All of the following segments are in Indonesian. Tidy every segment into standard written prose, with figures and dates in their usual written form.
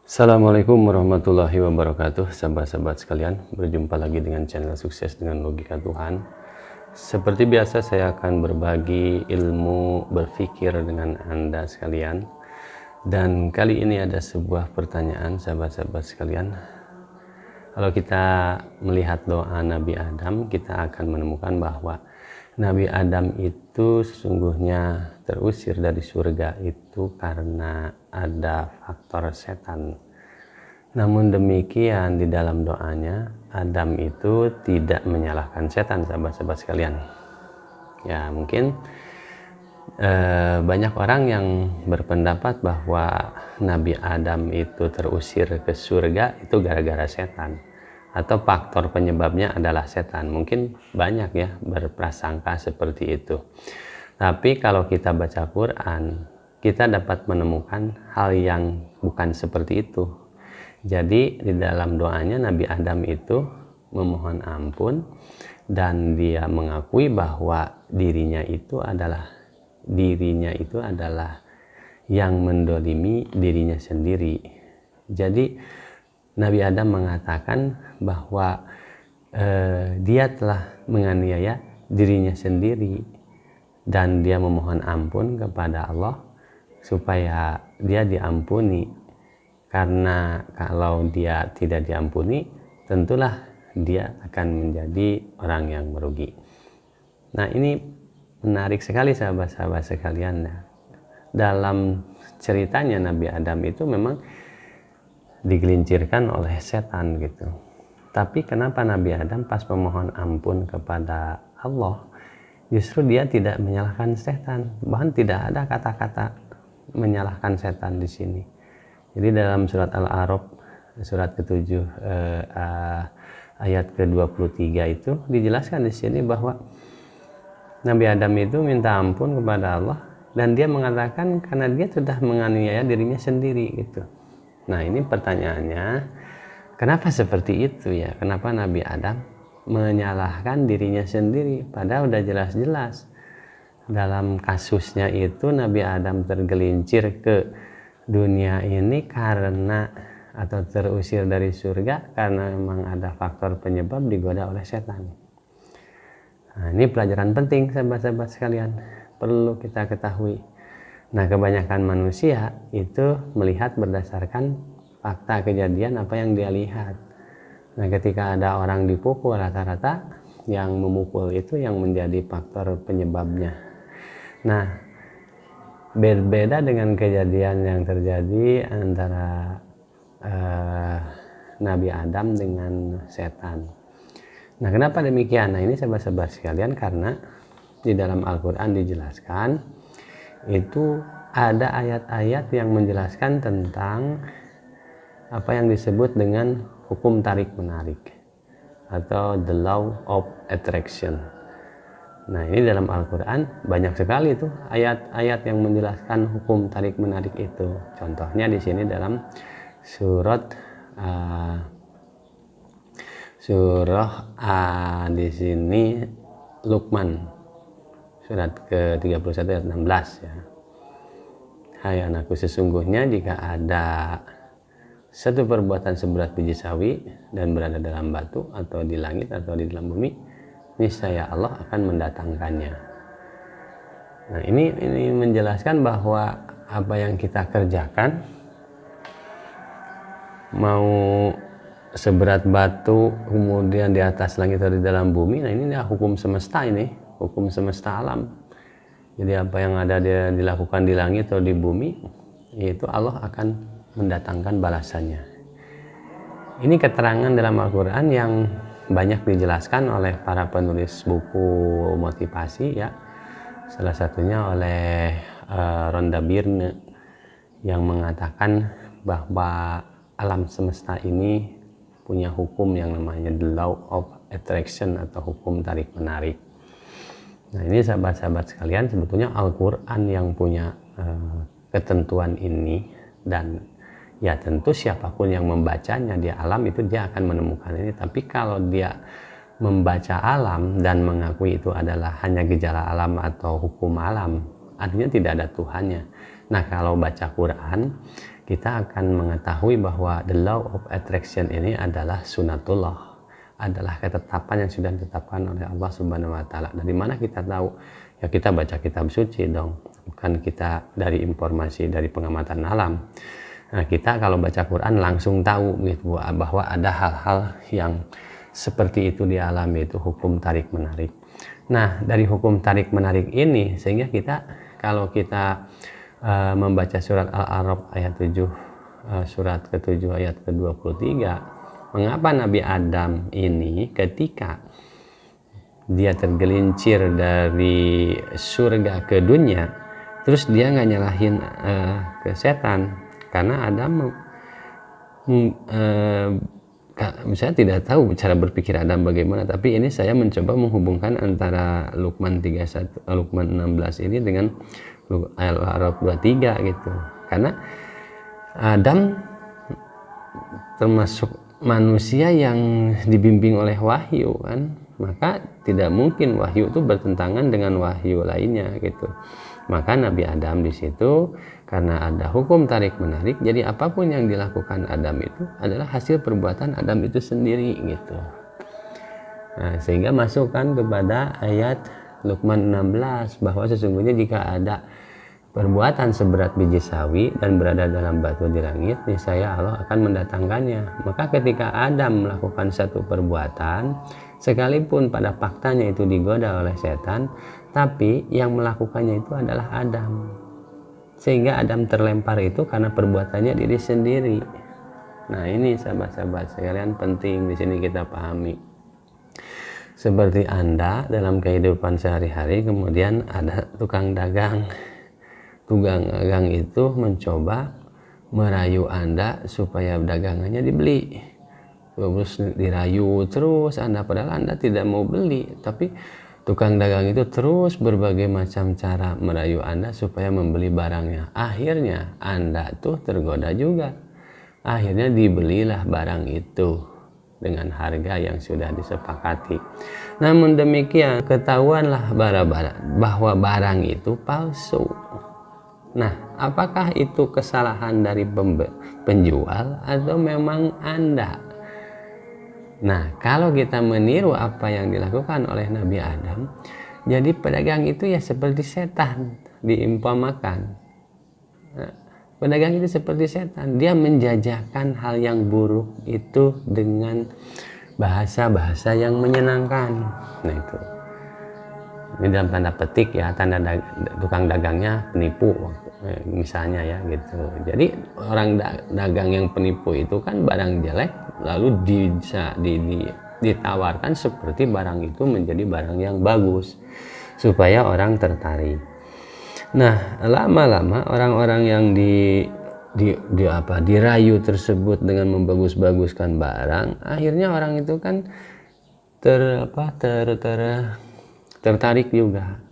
Assalamualaikum warahmatullahi wabarakatuh, sahabat-sahabat sekalian. Berjumpa lagi dengan channel Sukses dengan Logika Tuhan. Seperti biasa, saya akan berbagi ilmu berpikir dengan Anda sekalian. Dan kali ini ada sebuah pertanyaan, sahabat-sahabat sekalian. Kalau kita melihat doa Nabi Adam, kita akan menemukan bahwa Nabi Adam itu sesungguhnya terusir dari surga itu karena ada faktor setan. Namun demikian, di dalam doanya Adam itu tidak menyalahkan setan, sahabat-sahabat sekalian. Ya, mungkin banyak orang yang berpendapat bahwa Nabi Adam itu terusir ke surga itu gara-gara setan, atau faktor penyebabnya adalah setan. Mungkin banyak ya berprasangka seperti itu. Tapi kalau kita baca Quran, kita dapat menemukan hal yang bukan seperti itu. Jadi di dalam doanya Nabi Adam itu memohon ampun dan dia mengakui bahwa dirinya itu adalah yang mendolimi dirinya sendiri. Jadi Nabi Adam mengatakan bahwa dia telah menganiaya dirinya sendiri dan dia memohon ampun kepada Allah supaya dia diampuni. Karena kalau dia tidak diampuni, tentulah dia akan menjadi orang yang merugi. Nah, ini menarik sekali, sahabat-sahabat sekalian. Dalam ceritanya Nabi Adam itu memang digelincirkan oleh setan gitu. Tapi kenapa Nabi Adam pas memohon ampun kepada Allah, justru dia tidak menyalahkan setan. Bahkan tidak ada kata-kata menyalahkan setan di sini. Jadi dalam surat Al-A'raf surat ke-7 ayat ke-23 itu dijelaskan di sini bahwa Nabi Adam itu minta ampun kepada Allah dan dia mengatakan karena dia sudah menganiaya dirinya sendiri gitu. Nah, ini pertanyaannya, kenapa seperti itu ya? Kenapa Nabi Adam menyalahkan dirinya sendiri? Padahal udah jelas-jelas dalam kasusnya itu Nabi Adam tergelincir ke dunia ini karena atau terusir dari surga karena memang ada faktor penyebab digoda oleh setan. Nah, ini pelajaran penting, sahabat-sahabat sekalian, perlu kita ketahui. Nah, kebanyakan manusia itu melihat berdasarkan fakta kejadian apa yang dia lihat. Nah, ketika ada orang dipukul, rata-rata yang memukul itu yang menjadi faktor penyebabnya. Nah, berbeda dengan kejadian yang terjadi antara Nabi Adam dengan setan. Nah, kenapa demikian? Nah, ini sahabat-sahabat sekalian, karena di dalam Al-Quran dijelaskan itu ada ayat-ayat yang menjelaskan tentang apa yang disebut dengan hukum tarik-menarik atau the law of attraction. Nah, ini dalam Al-Quran banyak sekali tuh ayat-ayat yang menjelaskan hukum tarik-menarik itu. Contohnya di sini dalam di sini Luqman surat ke-31 ayat 16 ya. Hai anakku, sesungguhnya jika ada satu perbuatan seberat biji sawi dan berada dalam batu atau di langit atau di dalam bumi, niscaya Allah akan mendatangkannya. Nah, ini menjelaskan bahwa apa yang kita kerjakan, mau seberat batu kemudian di atas langit atau di dalam bumi, nah ini hukum semesta, ini hukum semesta alam. Jadi apa yang ada dilakukan di langit atau di bumi, itu Allah akan mendatangkan balasannya. Ini keterangan dalam Al-Quran yang banyak dijelaskan oleh para penulis buku motivasi ya. Salah satunya oleh Rhonda Byrne yang mengatakan bahwa alam semesta ini punya hukum yang namanya the law of attraction atau hukum tarik menarik. Nah, ini sahabat-sahabat sekalian, sebetulnya Al-Quran yang punya ketentuan ini, dan ya tentu siapapun yang membacanya di alam itu dia akan menemukan ini. Tapi kalau dia membaca alam dan mengakui itu adalah hanya gejala alam atau hukum alam, artinya tidak ada Tuhannya. Nah, kalau baca Quran, kita akan mengetahui bahwa the law of attraction ini adalah sunatullah, adalah ketetapan yang sudah ditetapkan oleh Allah Subhanahu wa taala. Dari mana kita tahu? Ya kita baca kitab suci dong, bukan kita dari informasi dari pengamatan alam. Nah, kita kalau baca Quran langsung tahu gitu bahwa ada hal-hal yang seperti itu di alam, itu hukum tarik menarik. Nah, dari hukum tarik menarik ini sehingga kita kalau kita membaca surat Al-A'raf ayat 7, surat ke-7 ayat ke-23, mengapa Nabi Adam ini ketika dia tergelincir dari surga ke dunia, terus dia nggak nyalahin ke setan, karena Adam saya tidak tahu cara berpikir Adam bagaimana, tapi ini saya mencoba menghubungkan antara Luqman 16 ini dengan Al-A'raf 23 gitu, karena Adam termasuk manusia yang dibimbing oleh wahyu kan, maka tidak mungkin wahyu itu bertentangan dengan wahyu lainnya gitu. Maka Nabi Adam di situ karena ada hukum tarik menarik, jadi apapun yang dilakukan Adam itu adalah hasil perbuatan Adam itu sendiri gitu. Nah, sehingga masukkan kepada ayat Luqman 16 bahwa sesungguhnya jika ada perbuatan seberat biji sawi dan berada dalam batu di langit, niscaya Allah akan mendatangkannya. Maka ketika Adam melakukan satu perbuatan, sekalipun pada faktanya itu digoda oleh setan, tapi yang melakukannya itu adalah Adam, sehingga Adam terlempar itu karena perbuatannya diri sendiri. Nah, ini sahabat-sahabat sekalian penting di sini kita pahami. Seperti Anda dalam kehidupan sehari-hari, kemudian ada tukang dagang. Tukang dagang itu mencoba merayu Anda supaya dagangannya dibeli. Terus dirayu terus Anda, padahal Anda tidak mau beli, tapi tukang dagang itu terus berbagai macam cara merayu Anda supaya membeli barangnya. Akhirnya Anda tuh tergoda juga. Akhirnya dibelilah barang itu dengan harga yang sudah disepakati. Namun demikian ketahuanlah bahwa barang itu palsu. Nah, apakah itu kesalahan dari penjual atau memang Anda? Nah, kalau kita meniru apa yang dilakukan oleh Nabi Adam, jadi pedagang itu ya seperti setan diumpamakan. Nah, pedagang itu seperti setan, dia menjajakan hal yang buruk itu dengan bahasa-bahasa yang menyenangkan. Nah, itu ini dalam tanda petik ya, tukang dagangnya penipu misalnya ya gitu. Jadi orang dagang yang penipu itu kan barang jelek lalu ditawarkan seperti barang itu menjadi barang yang bagus supaya orang tertarik. Nah, lama-lama orang-orang yang dirayu tersebut dengan membagus-baguskan barang, akhirnya orang itu kan tertarik juga.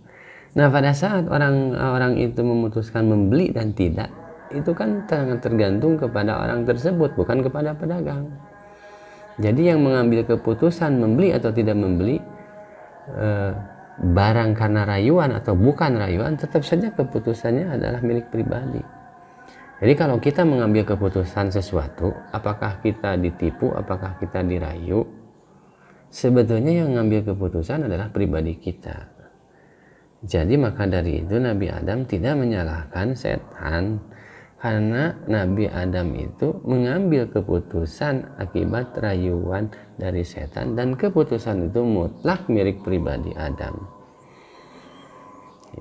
Nah, pada saat orang itu memutuskan membeli dan tidak, itu kan sangat tergantung kepada orang tersebut, bukan kepada pedagang. Jadi yang mengambil keputusan membeli atau tidak membeli barang karena rayuan atau bukan rayuan, tetap saja keputusannya adalah milik pribadi. Jadi kalau kita mengambil keputusan sesuatu, apakah kita ditipu, apakah kita dirayu, sebetulnya yang mengambil keputusan adalah pribadi kita. Jadi maka dari itu Nabi Adam tidak menyalahkan setan, karena Nabi Adam itu mengambil keputusan akibat rayuan dari setan, dan keputusan itu mutlak milik pribadi Adam.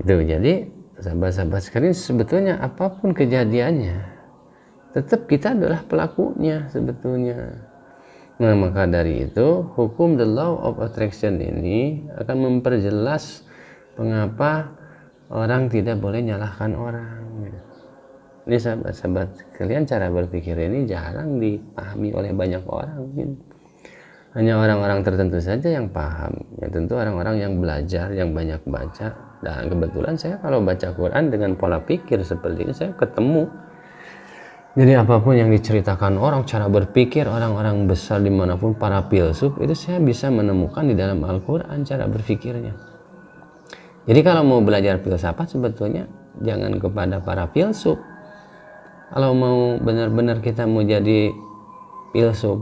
Itu jadi sahabat-sahabat sekalian, sebetulnya apapun kejadiannya tetap kita adalah pelakunya sebetulnya. Nah, maka dari itu hukum the law of attraction ini akan memperjelas mengapa orang tidak boleh nyalahkan orang. Ini sahabat-sahabat sekalian, cara berpikir ini jarang dipahami oleh banyak orang. Hanya orang-orang tertentu saja yang paham. Ya tentu orang-orang yang belajar, yang banyak baca. Dan kebetulan saya kalau baca Quran dengan pola pikir seperti ini, saya ketemu. Jadi apapun yang diceritakan orang, cara berpikir orang-orang besar dimanapun, para filsuf, itu saya bisa menemukan di dalam Al-Quran cara berpikirnya. Jadi kalau mau belajar filsafat sebetulnya jangan kepada para filsuf, Kalau mau benar-benar kita mau jadi filsuf,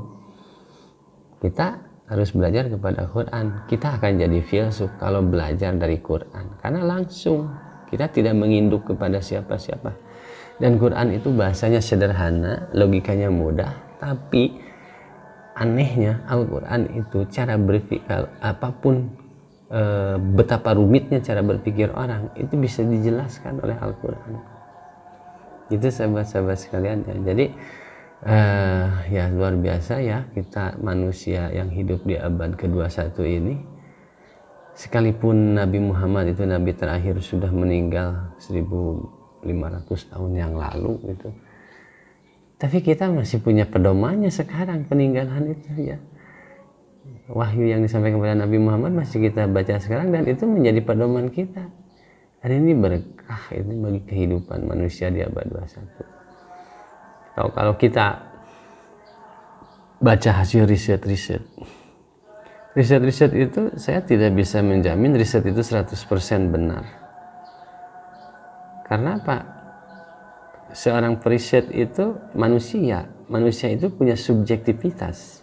kita harus belajar kepada Quran. Kita akan jadi filsuf kalau belajar dari Quran, karena langsung kita tidak menginduk kepada siapa-siapa. Dan Quran itu bahasanya sederhana, logikanya mudah, tapi anehnya Al-Quran itu cara berpikir apapun, betapa rumitnya cara berpikir orang itu bisa dijelaskan oleh Al-Quran. Itu sahabat-sahabat sekalian ya. Jadi ya luar biasa ya, kita manusia yang hidup di abad ke-21 ini, sekalipun Nabi Muhammad itu nabi terakhir sudah meninggal 1500 tahun yang lalu gitu, tapi kita masih punya pedomannya sekarang, peninggalan itu ya. Wahyu yang disampaikan kepada Nabi Muhammad masih kita baca sekarang, dan itu menjadi pedoman kita. Dan ini berkah itu bagi kehidupan manusia di abad 21. Kalau kita baca hasil riset itu, saya tidak bisa menjamin riset itu 100% benar. Karena apa? Seorang periset itu manusia itu punya subjektivitas.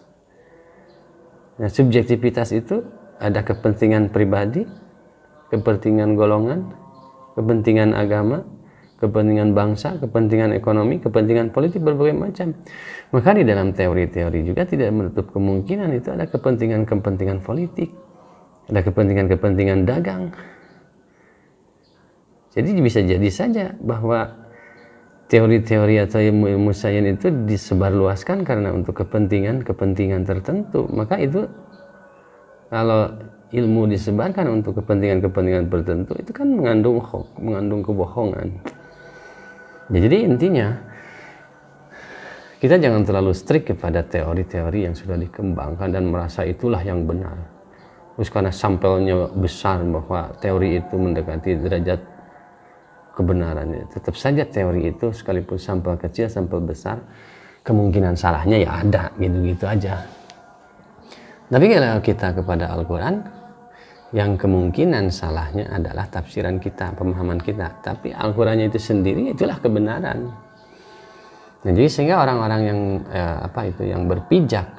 Nah, subjektivitas itu ada kepentingan pribadi, kepentingan golongan, kepentingan agama, kepentingan bangsa, kepentingan ekonomi, kepentingan politik, berbagai macam. Maka di dalam teori-teori juga tidak menutup kemungkinan itu ada kepentingan-kepentingan politik, ada kepentingan-kepentingan dagang. Jadi bisa jadi saja bahwa teori-teori atau ilmu-ilmu sains itu disebarluaskan karena untuk kepentingan-kepentingan tertentu. Maka itu kalau ilmu disebarkan untuk kepentingan-kepentingan tertentu, itu kan mengandung kebohongan. Jadi intinya kita jangan terlalu strict kepada teori-teori yang sudah dikembangkan dan merasa itulah yang benar. Terus karena sampelnya besar bahwa teori itu mendekati derajat kebenarannya. Tetap saja teori itu sekalipun sampel kecil, sampel besar, kemungkinan salahnya ya ada, gitu-gitu aja. Tapi kalau kita kepada Al-Quran, yang kemungkinan salahnya adalah tafsiran kita, pemahaman kita. Tapi Al-Qurannya itu sendiri itulah kebenaran. Nah, jadi sehingga orang-orang yang yang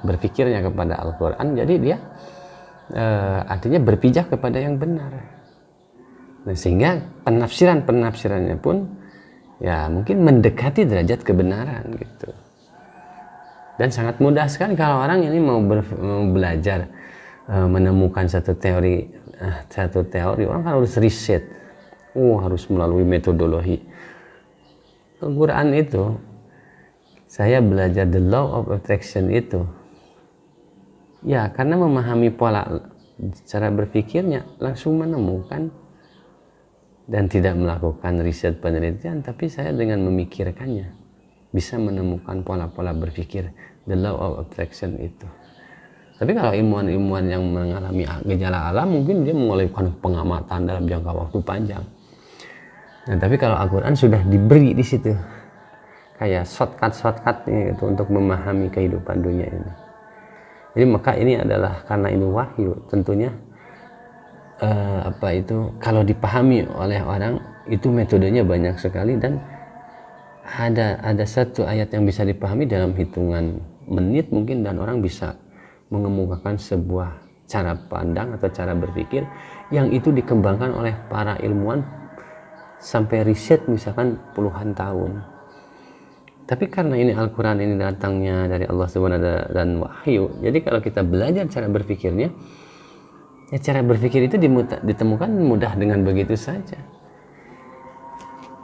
berpikirnya kepada Al-Quran, jadi dia artinya berpijak kepada yang benar. Nah, sehingga penafsirannya pun ya mungkin mendekati derajat kebenaran gitu. Dan sangat mudah sekali kalau orang ini mau belajar menemukan satu teori, orang kan harus riset, harus melalui metodologi. Al-Quran itu, saya belajar the law of attraction itu ya karena memahami pola cara berpikirnya, langsung menemukan, dan tidak melakukan riset penelitian, tapi saya dengan memikirkannya bisa menemukan pola-pola berpikir the law of attraction itu. Tapi kalau ilmuwan-ilmuwan yang mengalami gejala alam, mungkin dia melakukan pengamatan dalam jangka waktu panjang. Nah, tapi kalau Al-Quran sudah diberi di situ kayak shortcut gitu untuk memahami kehidupan dunia ini. Jadi maka ini adalah karena ini wahyu, tentunya kalau dipahami oleh orang itu metodenya banyak sekali, dan ada satu ayat yang bisa dipahami dalam hitungan menit mungkin, dan orang bisa mengemukakan sebuah cara pandang atau cara berpikir yang itu dikembangkan oleh para ilmuwan sampai riset misalkan puluhan tahun. Tapi karena ini Al-Quran ini datangnya dari Allah SWT dan wahyu, jadi kalau kita belajar cara berpikirnya, ya cara berpikir itu ditemukan mudah dengan begitu saja.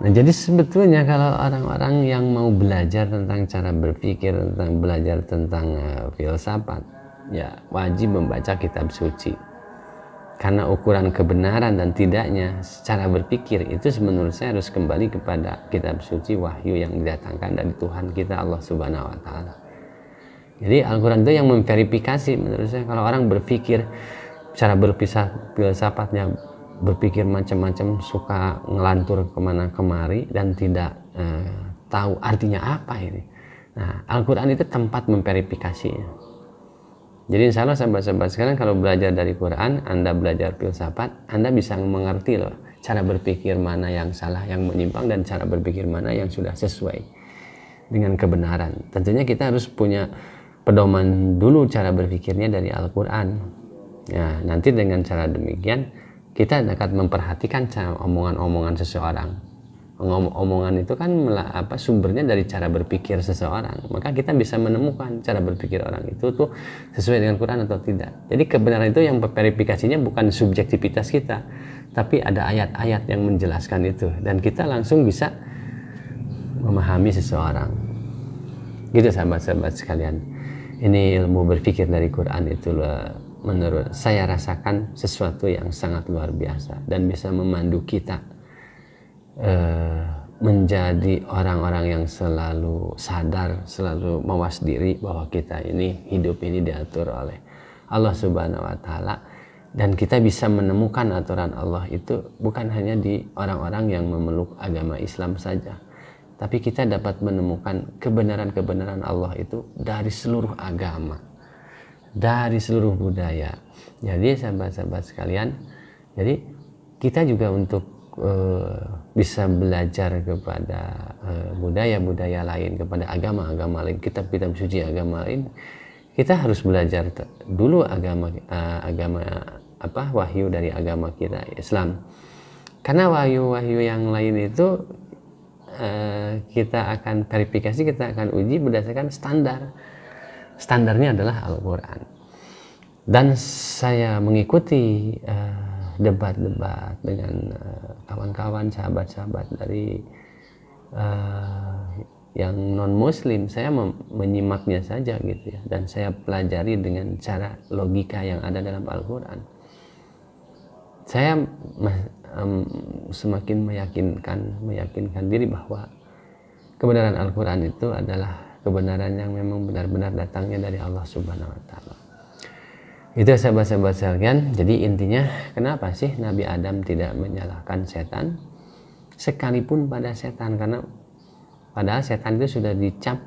Nah, jadi sebetulnya kalau orang-orang yang mau belajar tentang cara berpikir, belajar tentang filsafat, ya wajib membaca kitab suci. Karena ukuran kebenaran dan tidaknya secara berpikir itu menurut saya harus kembali kepada kitab suci, wahyu yang didatangkan dari Tuhan kita Allah Subhanahu wa Ta'ala. Jadi Al-Quran itu yang memverifikasi menurut saya. Kalau orang berpikir cara filsafatnya, berpikir macam-macam, suka ngelantur kemana kemari dan tidak tahu artinya apa ini. Nah, Al-Quran itu tempat memverifikasinya. Jadi insya Allah sahabat-sahabat sekarang kalau belajar dari Quran, Anda belajar filsafat, Anda bisa mengerti loh cara berpikir mana yang salah, yang menyimpang, dan cara berpikir mana yang sudah sesuai. dengan kebenaran. Tentunya kita harus punya pedoman dulu cara berpikirnya dari Al-Quran. Ya, nanti dengan cara demikian kita dapat memperhatikan omongan-omongan seseorang. Omongan itu kan sumbernya dari cara berpikir seseorang. Maka kita bisa menemukan cara berpikir orang itu tuh sesuai dengan Quran atau tidak. Jadi kebenaran itu yang verifikasinya bukan subjektivitas kita, tapi ada ayat-ayat yang menjelaskan itu, dan kita langsung bisa memahami seseorang. Gitu sahabat-sahabat sekalian. Ini ilmu berpikir dari Quran itu menurut saya rasakan sesuatu yang sangat luar biasa dan bisa memandu kita menjadi orang-orang yang selalu sadar, selalu mawas diri bahwa kita ini hidup ini diatur oleh Allah Subhanahu wa Ta'ala, dan kita bisa menemukan aturan Allah itu bukan hanya di orang-orang yang memeluk agama Islam saja, tapi kita dapat menemukan kebenaran-kebenaran Allah itu dari seluruh agama, dari seluruh budaya. Jadi sahabat-sahabat sekalian, jadi kita juga untuk bisa belajar kepada budaya-budaya lain, kepada agama-agama lain, kitab-kitab suci agama lain, kita harus belajar dulu wahyu dari agama kita Islam. Karena wahyu-wahyu yang lain itu kita akan verifikasi, kita akan uji berdasarkan standar. Standarnya adalah Al-Quran. Dan saya mengikuti debat-debat dengan kawan-kawan, sahabat-sahabat dari yang non-muslim. Saya menyimaknya saja gitu ya, dan saya pelajari dengan cara logika yang ada dalam Al-Quran. Saya semakin meyakinkan diri bahwa kebenaran Al-Quran itu adalah kebenaran yang memang benar-benar datangnya dari Allah Subhanahu wa Ta'ala. Itu sahabat-sahabat sekalian. Jadi intinya, kenapa sih Nabi Adam tidak menyalahkan setan sekalipun pada setan? Karena padahal setan itu sudah dicap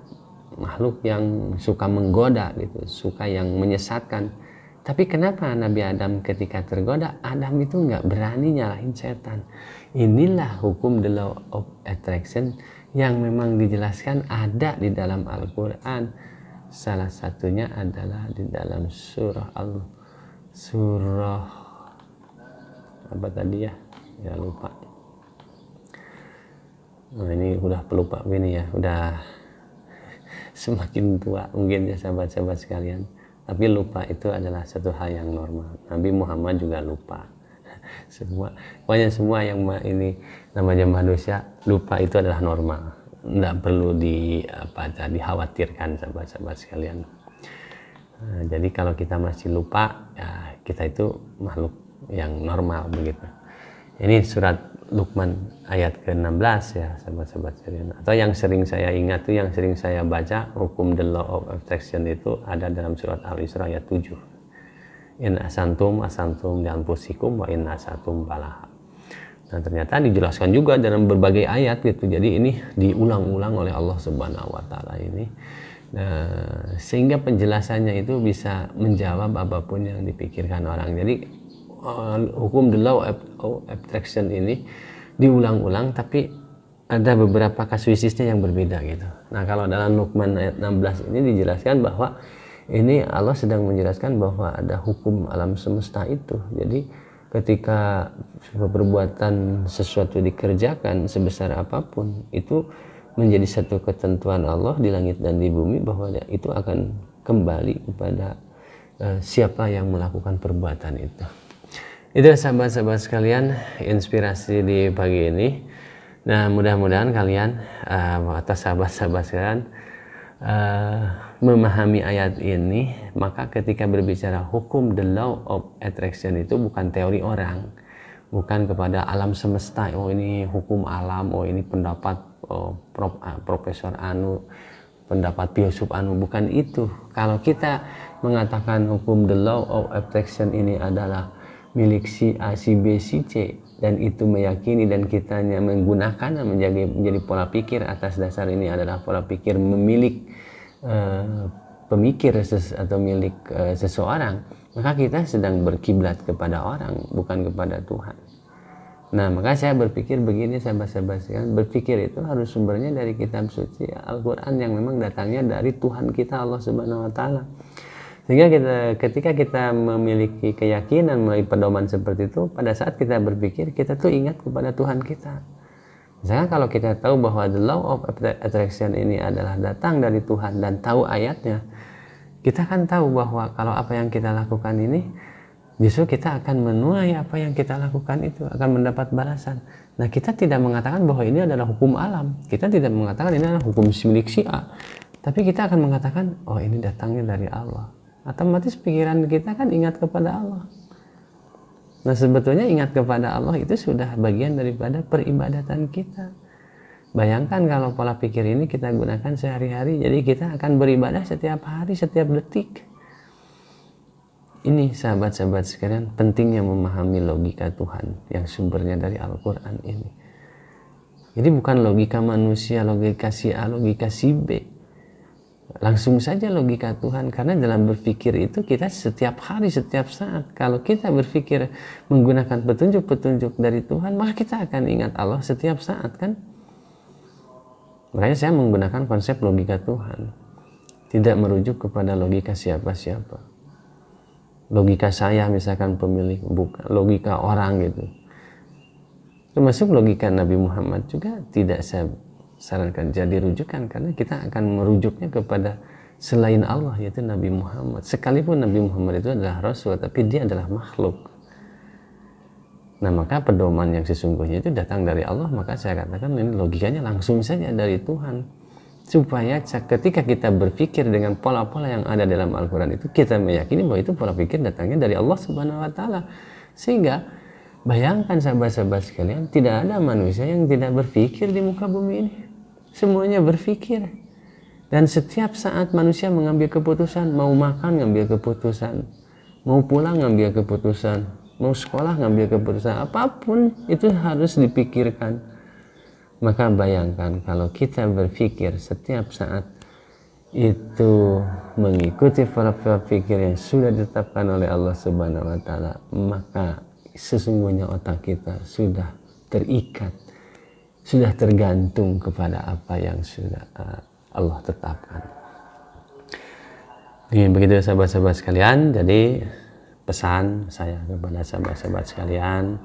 makhluk yang suka menggoda gitu, suka yang menyesatkan. Tapi kenapa Nabi Adam ketika tergoda, Adam itu nggak berani nyalahin setan? Inilah hukum the law of attraction yang memang dijelaskan ada di dalam Al-Quran. Salah satunya adalah di dalam surah apa tadi ya? Ya lupa. Nah, ini udah pelupa begini ya, udah semakin tua mungkin ya sahabat-sahabat sekalian. Tapi lupa itu adalah satu hal yang normal. Nabi Muhammad juga lupa. Pokoknya semua yang ini namanya manusia, lupa itu adalah normal. Tidak perlu dikhawatirkan sahabat-sahabat sekalian. Nah, jadi kalau kita masih lupa, ya kita itu makhluk yang normal begitu. Ini surat Luqman ayat ke-16 ya sahabat-sahabat sekalian. Atau yang sering saya ingat tuh, yang sering saya baca, hukum the law of attraction itu ada dalam surat Al-Isra ayat 7. In asantum dan pusikum wa in asatum balaha. Nah, ternyata dijelaskan juga dalam berbagai ayat gitu. Jadi ini diulang-ulang oleh Allah Subhanahu wa Ta'ala ini. Nah, sehingga penjelasannya itu bisa menjawab apapun yang dipikirkan orang. Jadi hukum the law of attraction ini diulang-ulang, tapi ada beberapa kasuistisnya yang berbeda gitu. Nah, kalau dalam Luqman ayat 16 ini dijelaskan bahwa ini Allah sedang menjelaskan bahwa ada hukum alam semesta itu. Jadi ketika perbuatan sesuatu dikerjakan sebesar apapun, itu menjadi satu ketentuan Allah di langit dan di bumi, bahwa itu akan kembali kepada siapa yang melakukan perbuatan itu. Itu sahabat-sahabat sekalian, inspirasi di pagi ini. Nah, mudah-mudahan kalian atau sahabat-sahabat sekalian memahami ayat ini. Maka ketika berbicara hukum the law of attraction itu bukan teori orang, bukan kepada alam semesta, oh ini hukum alam, oh ini pendapat Profesor Anu, pendapat filsuf Anu, bukan itu. Kalau kita mengatakan hukum the law of attraction ini adalah milik si A, si B, si C, dan itu meyakini dan kitanya menggunakan menjadi pola pikir, atas dasar ini adalah pola pikir memilik pemikir atau milik seseorang, maka kita sedang berkiblat kepada orang, bukan kepada Tuhan. Nah, maka saya berpikir begini, sahabat-sahabat sekalian, berpikir itu harus sumbernya dari kitab suci Al-Quran yang memang datangnya dari Tuhan kita Allah Subhanahu Wa Taala. Sehingga ketika kita memiliki keyakinan melalui pedoman seperti itu, pada saat kita berpikir, kita tuh ingat kepada Tuhan kita. Misalnya kalau kita tahu bahwa the law of attraction ini adalah datang dari Tuhan dan tahu ayatnya, kita kan tahu bahwa kalau apa yang kita lakukan ini, justru kita akan menuai apa yang kita lakukan itu, akan mendapat balasan. Nah, kita tidak mengatakan bahwa ini adalah hukum alam. Kita tidak mengatakan ini adalah hukum milik si A. Tapi kita akan mengatakan, oh ini datangnya dari Allah. Otomatis pikiran kita kan ingat kepada Allah. Nah, sebetulnya ingat kepada Allah itu sudah bagian daripada peribadatan kita. Bayangkan kalau pola pikir ini kita gunakan sehari-hari, jadi kita akan beribadah setiap hari, setiap detik. Ini sahabat-sahabat sekalian, pentingnya memahami logika Tuhan yang sumbernya dari Al-Quran ini. Jadi bukan logika manusia, logika si A, logika si B. Langsung saja logika Tuhan, karena dalam berpikir itu kita setiap hari, setiap saat. Kalau kita berpikir menggunakan petunjuk-petunjuk dari Tuhan, maka kita akan ingat Allah setiap saat, kan? Makanya saya menggunakan konsep logika Tuhan. Tidak merujuk kepada logika siapa-siapa. Logika saya misalkan pemilik, bukan logika orang gitu. Termasuk logika Nabi Muhammad juga tidak saya sarankan jadi rujukan, karena kita akan merujuknya kepada selain Allah, yaitu Nabi Muhammad. Sekalipun Nabi Muhammad itu adalah Rasul, tapi dia adalah makhluk. Nah, maka pedoman yang sesungguhnya itu datang dari Allah. Maka saya katakan ini logikanya langsung saja dari Tuhan, supaya ketika kita berpikir dengan pola-pola yang ada dalam Al-Quran itu, kita meyakini bahwa itu pola pikir datangnya dari Allah Subhanahu Wa Taala. Sehingga bayangkan sahabat-sahabat sekalian, tidak ada manusia yang tidak berpikir di muka bumi ini. Semuanya berpikir. Dan setiap saat manusia mengambil keputusan, mau makan ngambil keputusan, mau pulang ngambil keputusan, mau sekolah ngambil keputusan, apapun itu harus dipikirkan. Maka bayangkan kalau kita berpikir setiap saat itu mengikuti pola pikir yang sudah ditetapkan oleh Allah Subhanahu Wa Taala, maka sesungguhnya otak kita sudah terikat, sudah tergantung kepada apa yang sudah Allah tetapkan. Begitu sahabat-sahabat sekalian. Jadi pesan saya kepada sahabat-sahabat sekalian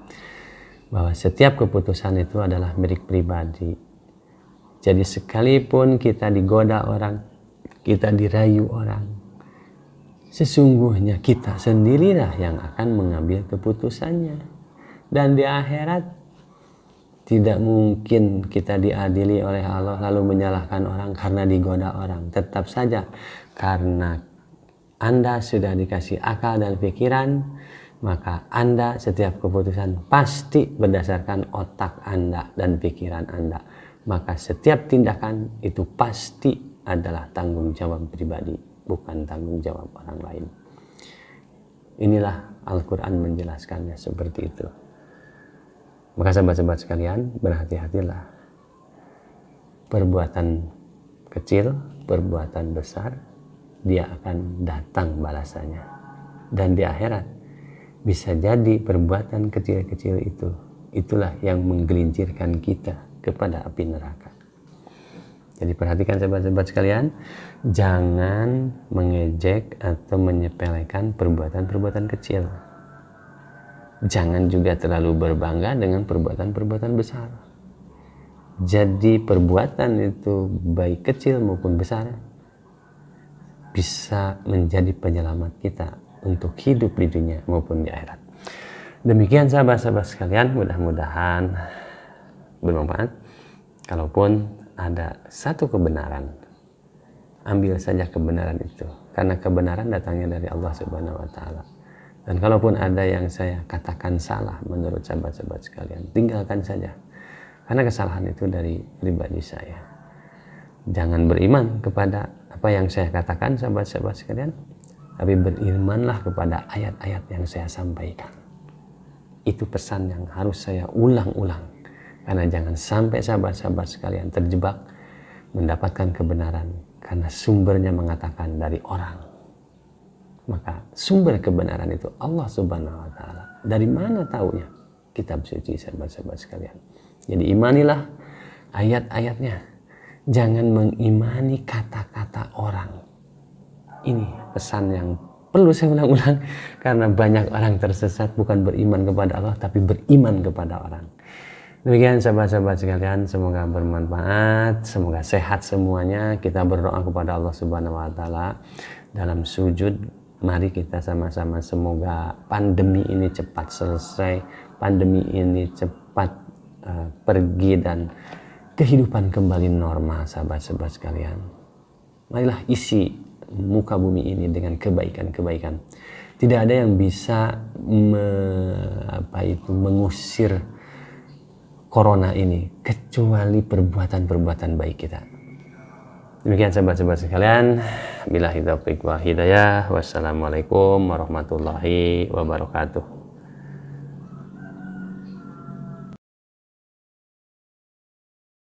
bahwa setiap keputusan itu adalah milik pribadi. Jadi sekalipun kita digoda orang, kita dirayu orang, sesungguhnya kita sendirilah yang akan mengambil keputusannya. Dan di akhirat tidak mungkin kita diadili oleh Allah lalu menyalahkan orang karena digoda orang. Tetap saja karena Anda sudah dikasih akal dan pikiran, maka Anda setiap keputusan pasti berdasarkan otak Anda dan pikiran Anda. Maka setiap tindakan itu pasti adalah tanggung jawab pribadi, bukan tanggung jawab orang lain. Inilah Al-Quran menjelaskannya seperti itu. Maka sahabat-sahabat sekalian, berhati-hatilah. Perbuatan kecil, perbuatan besar, dia akan datang balasannya. Dan di akhirat bisa jadi perbuatan kecil-kecil itu, itulah yang menggelincirkan kita kepada api neraka. Jadi perhatikan sahabat-sahabat sekalian, jangan mengejek atau menyepelekan perbuatan-perbuatan kecil. Jangan juga terlalu berbangga dengan perbuatan-perbuatan besar. Jadi perbuatan itu baik kecil maupun besar bisa menjadi penyelamat kita untuk hidup di dunia maupun di akhirat. Demikian sahabat-sahabat sekalian, mudah-mudahan bermanfaat. Kalaupun ada satu kebenaran, ambil saja kebenaran itu, karena kebenaran datangnya dari Allah Subhanahu Wa Taala. Dan kalaupun ada yang saya katakan salah menurut sahabat-sahabat sekalian, tinggalkan saja, karena kesalahan itu dari pribadi saya. Jangan beriman kepada apa yang saya katakan sahabat-sahabat sekalian, tapi berimanlah kepada ayat-ayat yang saya sampaikan. Itu pesan yang harus saya ulang-ulang, karena jangan sampai sahabat-sahabat sekalian terjebak mendapatkan kebenaran karena sumbernya mengatakan dari orang. Maka sumber kebenaran itu Allah Subhanahu Wa Taala. Dari mana taunya? kitab suci, sahabat-sahabat sekalian. Jadi imanilah ayat-ayatnya, jangan mengimani kata-kata orang. Ini pesan yang perlu saya ulang-ulang, karena banyak orang tersesat bukan beriman kepada Allah tapi beriman kepada orang. Demikian sahabat-sahabat sekalian, semoga bermanfaat, semoga sehat semuanya. Kita berdoa kepada Allah Subhanahu wa taala dalam sujud. Mari kita sama-sama semoga pandemi ini cepat selesai, pandemi ini cepat pergi dan kehidupan kembali normal, sahabat-sahabat sekalian. Marilah isi muka bumi ini dengan kebaikan-kebaikan. Tidak ada yang bisa mengusir corona ini kecuali perbuatan-perbuatan baik kita. Demikian sahabat-sahabat sekalian, billahi taufiq wal hidayah. Wassalamualaikum warahmatullahi wabarakatuh.